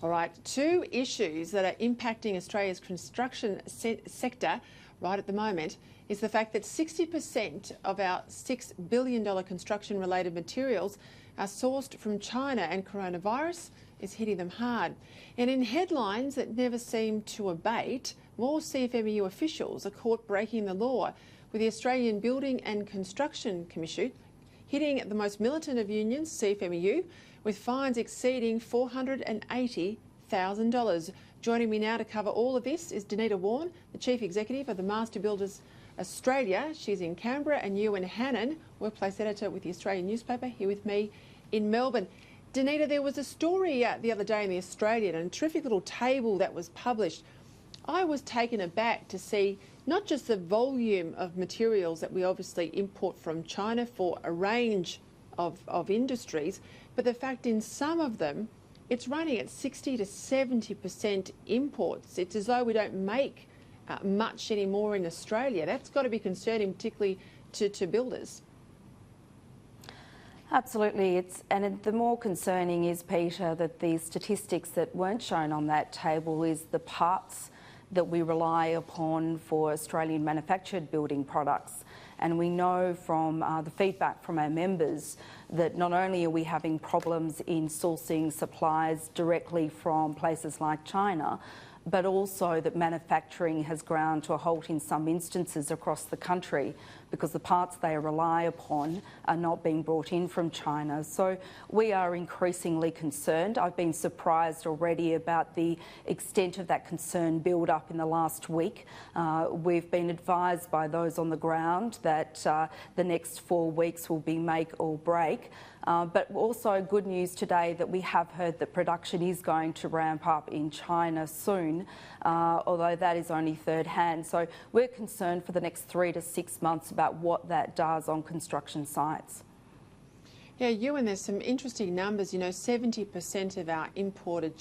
All right, two issues that are impacting Australia's construction sector right at the moment is the fact that 60% of our $6 billion construction-related materials are sourced from China, and coronavirus is hitting them hard. And in headlines that never seem to abate, more CFMEU officials are caught breaking the law, with the Australian Building and Construction Commission hitting the most militant of unions, CFMEU, with fines exceeding $480,000. Joining me now to cover all of this is Denita Wawn, the Chief Executive of the Master Builders Australia. She's in Canberra, and Ewan Hannon, Workplace Editor with the Australian newspaper, here with me in Melbourne. Denita, there was a story the other day in the Australian, and a terrific little table that was published. I was taken aback to see not just the volume of materials that we obviously import from China for a range of industries, but the fact in some of them it's running at 60 to 70% imports. It's as though we don't make much anymore in Australia. That's got to be concerning, particularly to builders. Absolutely. The more concerning is, Peter, that the statistics that weren't shown on that table is the parts that we rely upon for Australian manufactured building products. And we know from the feedback from our members that not only are we having problems in sourcing supplies directly from places like China, but also that manufacturing has ground to a halt in some instances across the country because the parts they rely upon are not being brought in from China. So we are increasingly concerned. I've been surprised already about the extent of that concern build up in the last week. We've been advised by those on the ground that the next 4 weeks will be make or break. But also good news today that we have heard that production is going to ramp up in China soon, although that is only third hand. So we're concerned for the next 3 to 6 months about what that does on construction sites. Yeah, Ewan, there's some interesting numbers. You know, 70% of our imported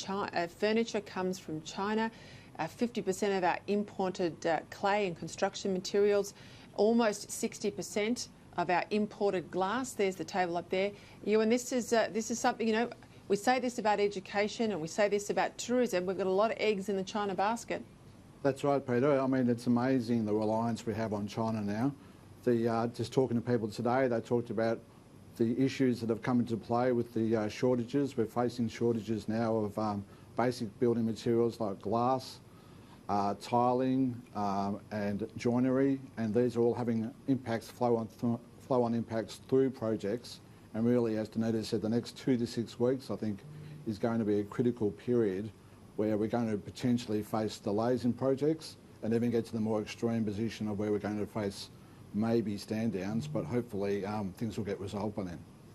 furniture comes from China, 50% of our imported clay and construction materials, almost 60% of our imported glass. There's the table up there. Ewan, this is something, you know, we say this about education and we say this about tourism. We've got a lot of eggs in the China basket. That's right, Peter. I mean, it's amazing the reliance we have on China now. Just talking to people today, they talked about the issues that have come into play with the shortages. We're facing shortages now of basic building materials like glass, tiling and joinery, and these are all having impacts, flow-on impacts through projects. And really, as Denita said, the next 2 to 6 weeks, I think, is going to be a critical period where we're going to potentially face delays in projects and even get to the more extreme position of where we're going to face maybe stand downs, but hopefully things will get resolved by then.